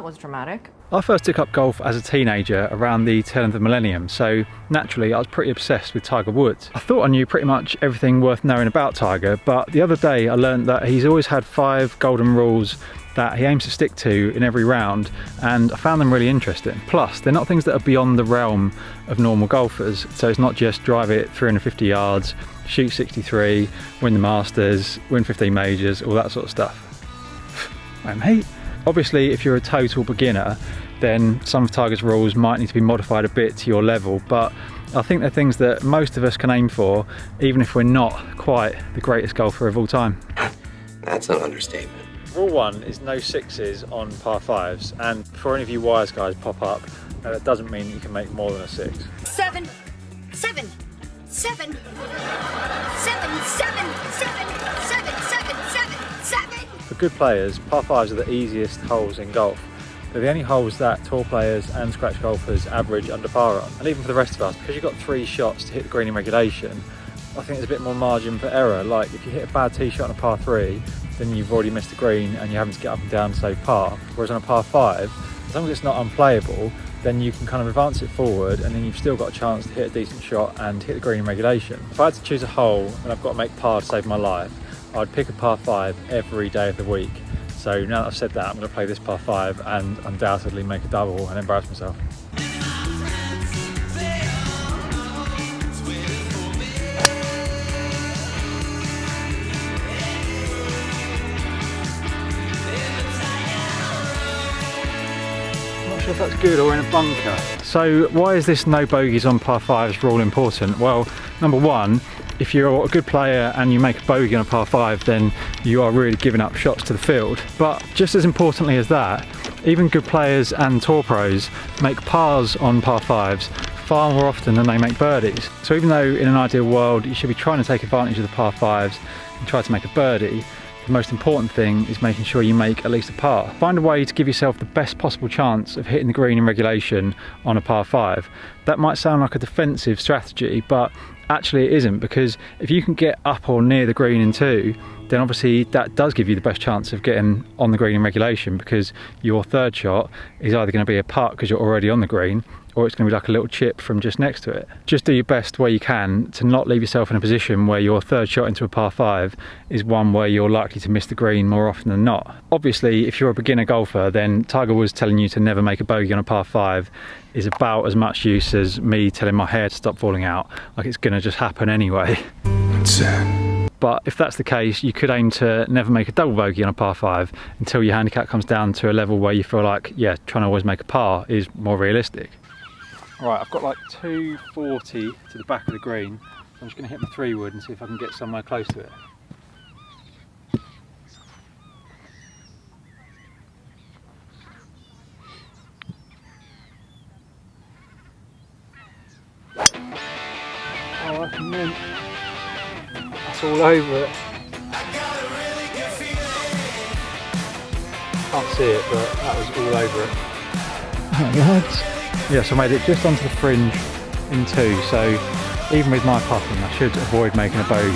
that was dramatic. I first took up golf as a teenager around the turn of the millennium, so naturally I was pretty obsessed with Tiger Woods. I thought I knew pretty much everything worth knowing about Tiger, but the other day I learned that he's always had 5 golden rules that he aims to stick to in every round, and I found them really interesting. Plus, they're not things that are beyond the realm of normal golfers, so it's not just drive it 350 yards, shoot 63, win the Masters, win 15 majors, all that sort of stuff. Hey mate. Obviously, if you're a total beginner, then some of Tiger's rules might need to be modified a bit to your level, but I think they're things that most of us can aim for, even if we're not quite the greatest golfer of all time. That's an understatement. Rule 1 is no sixes on par 5s, and before any of you wise guys pop up, that doesn't mean that you can make more than a 6. 7, 7, 7, 7, 7, 7, 7, 7, 7. For good players, par 5s are the easiest holes in golf. They're the only holes that tour players and scratch golfers average under par on. And even for the rest of us, because you've got 3 shots to hit the green in regulation, I think there's a bit more margin for error. Like if you hit a bad tee shot on a par 3, then you've already missed the green and you're having to get up and down to save par. Whereas on a par 5, as long as it's not unplayable, then you can kind of advance it forward and then you've still got a chance to hit a decent shot and hit the green in regulation. If I had to choose a hole and I've got to make par to save my life, I'd pick a par 5 every day of the week. So now that I've said that, I'm going to play this par 5 and undoubtedly make a double and embarrass myself. If that's good or in a bunker. So why is this no bogeys on par 5s rule important? Well, number 1, if you're a good player and you make a bogey on a par 5, then you are really giving up shots to the field. But just as importantly as that, even good players and tour pros make pars on par 5s far more often than they make birdies. So even though in an ideal world you should be trying to take advantage of the par 5s and try to make a birdie, the most important thing is making sure you make at least a par. Find a way to give yourself the best possible chance of hitting the green in regulation on a par 5. That might sound like a defensive strategy, but actually it isn't, because if you can get up or near the green in 2, then obviously that does give you the best chance of getting on the green in regulation, because your 3rd shot is either going to be a putt because you're already on the green, or it's going to be like a little chip from just next to it. Just do your best where you can to not leave yourself in a position where your 3rd shot into a par 5 is one where you're likely to miss the green more often than not. Obviously, if you're a beginner golfer, then Tiger Woods telling you to never make a bogey on a par 5 is about as much use as me telling my hair to stop falling out, like it's going to just happen anyway. But if that's the case, you could aim to never make a double bogey on a par 5 until your handicap comes down to a level where you feel like, yeah, trying to always make a par is more realistic. Right, I've got like 240 to the back of the green. I'm just going to hit my 3-wood and see if I can get somewhere close to it. Oh, that's mint. That's all over it. Can't see it, but that was all over it. Oh, lads. Yes, I made it just onto the fringe in 2, so even with my putting I should avoid making a bogey.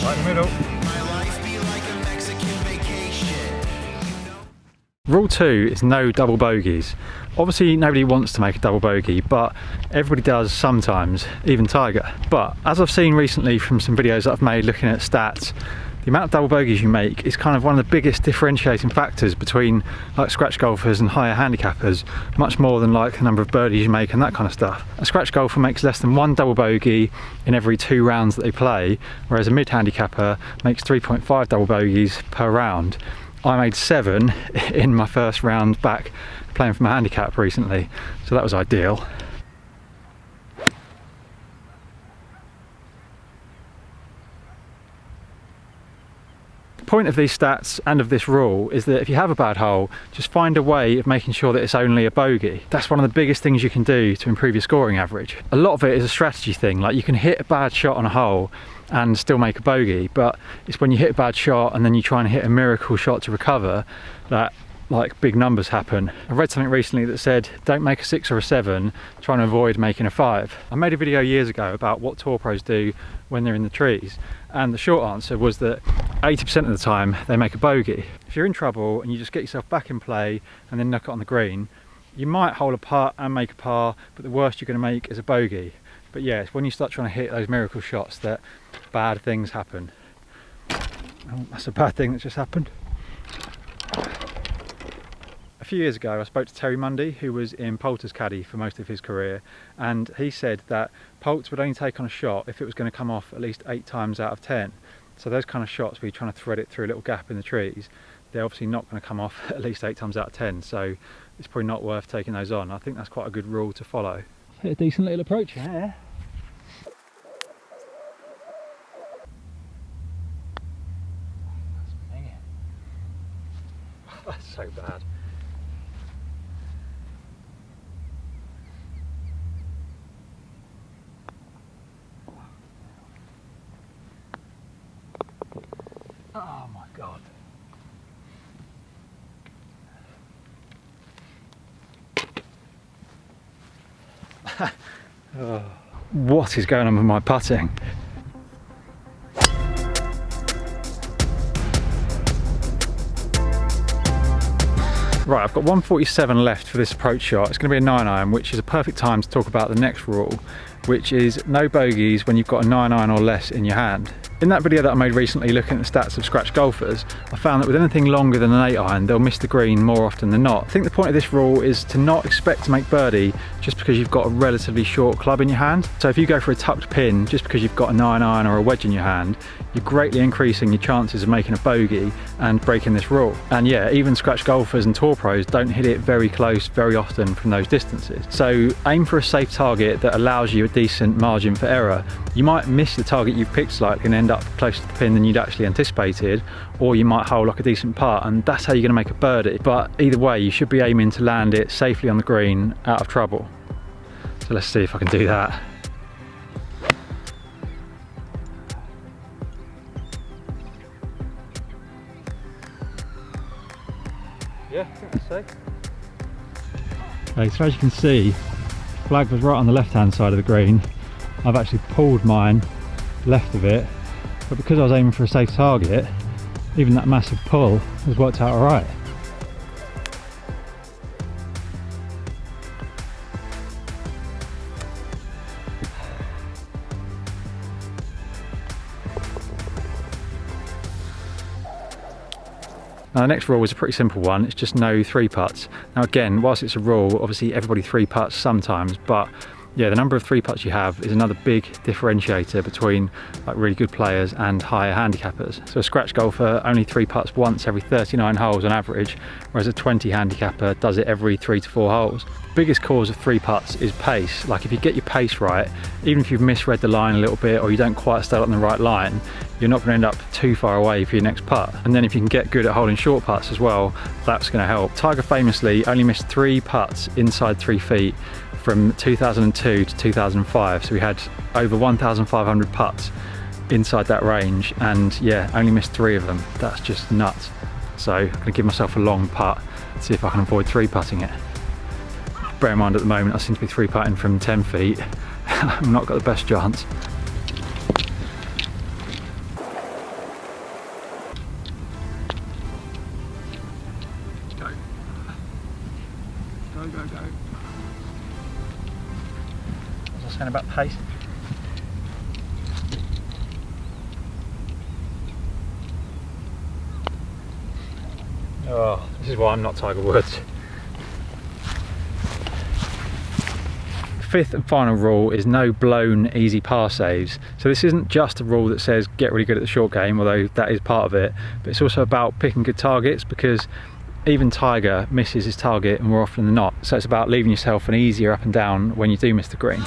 Right in the middle. Rule 2 is no double bogeys. Obviously nobody wants to make a double bogey, but everybody does sometimes, even Tiger. But as I've seen recently from some videos that I've made looking at stats, the amount of double bogeys you make is kind of one of the biggest differentiating factors between like scratch golfers and higher handicappers, much more than like the number of birdies you make and that kind of stuff. A scratch golfer makes less than 1 double bogey in every 2 rounds that they play, whereas a mid handicapper makes 3.5 double bogeys per round. I made 7 in my first round back playing for my handicap recently, so that was ideal. point of these stats and of this rule is that if you have a bad hole, just find a way of making sure that it's only a bogey. That's one of the biggest things you can do to improve your scoring average. A lot of it is a strategy thing, like you can hit a bad shot on a hole and still make a bogey, but it's when you hit a bad shot and then you try and hit a miracle shot to recover that like big numbers happen. I read something recently that said don't make a 6 or a 7, trying to avoid making a 5. I made a video years ago about what tour pros do when they're in the trees, and the short answer was that 80% of the time they make a bogey. If you're in trouble and you just get yourself back in play and then knock it on the green, you might hole a putt and make a par, but the worst you're going to make is a bogey. But yeah, it's when you start trying to hit those miracle shots that bad things happen. Oh, that's a bad thing that just happened. A few years ago I spoke to Terry Mundy, who was in Poulter's caddy for most of his career, and he said that Poulter would only take on a shot if it was going to come off at least 8 times out of 10. So those kind of shots where you're trying to thread it through a little gap in the trees, they're obviously not going to come off at least 8 times out of 10, so it's probably not worth taking those on. I think that's quite a good rule to follow. Hit a decent little approach here. That's so bad. Oh my God. Oh. What is going on with my putting? Right, I've got 147 left for this approach shot. It's going to be a 9-iron, which is a perfect time to talk about the next rule, which is no bogeys when you've got a 9-iron or less in your hand. In that video that I made recently looking at the stats of scratch golfers, I found that with anything longer than an 8-iron, they'll miss the green more often than not. I think the point of this rule is to not expect to make birdie just because you've got a relatively short club in your hand. So if you go for a tucked pin just because you've got a 9-iron or a wedge in your hand, you're greatly increasing your chances of making a bogey and breaking this rule. And yeah, even scratch golfers and tour pros don't hit it very close very often from those distances. So aim for a safe target that allows you a decent margin for error. You might miss the target you've picked slightly and end up closer to the pin than you'd actually anticipated, or you might hole like a decent putt, and that's how you're going to make a birdie. But either way, you should be aiming to land it safely on the green out of trouble. So let's see if I can do that. Yeah, I think that's safe. Okay, so as you can see, the flag was right on the left hand side of the green. I've actually pulled mine left of it, but because I was aiming for a safe target, even that massive pull has worked out alright. Now the next rule was a pretty simple one, it's just no 3 putts. Now again, whilst it's a rule, obviously everybody 3 putts sometimes, but yeah, the number of 3 putts you have is another big differentiator between like really good players and higher handicappers. So a scratch golfer only 3 putts once every 39 holes on average, whereas a 20 handicapper does it every 3 to 4 holes. The biggest cause of 3 putts is pace. Like if you get your pace right, even if you've misread the line a little bit or you don't quite start on the right line, you're not going to end up too far away for your next putt. And then if you can get good at holding short putts as well, that's going to help. Tiger famously only missed 3 putts inside 3 feet from 2002 to 2005, so we had over 1,500 putts inside that range, and yeah, only missed 3 of them. That's just nuts. So I'm going to give myself a long putt, see if I can avoid 3 putting it. Bear in mind at the moment I seem to be 3 putting from 10 feet. I've not got the best chance. Go. Go, go, go. What was I saying about pace? Oh, this is why I'm not Tiger Woods. Fifth and final rule is no blown easy par saves. So this isn't just a rule that says get really good at the short game, although that is part of it, but it's also about picking good targets, because even Tiger misses his target more often than not. So it's about leaving yourself an easier up and down when you do miss the green.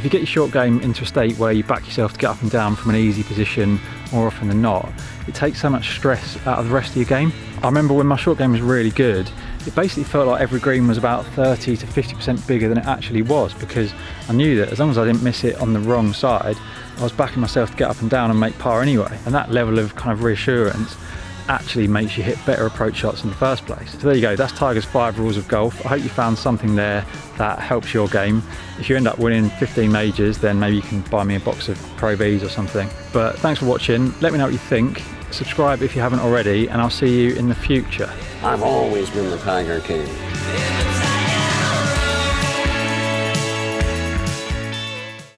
you get your short game into a state where you back yourself to get up and down from an easy position more often than not, it takes so much stress out of the rest of your game. I remember when my short game was really good, it basically felt like every green was about 30 to 50% bigger than it actually was, because I knew that as long as I didn't miss it on the wrong side, I was backing myself to get up and down and make par anyway. And that level of kind of reassurance actually makes you hit better approach shots in the first place. So there you go, that's Tiger's 5 rules of golf. I hope you found something there that helps your game. If you end up winning 15 majors, then maybe you can buy me a box of Pro Vs or something. But thanks for watching, let me know what you think. Subscribe if you haven't already, and I'll see you in the future. I've always been the Tiger King.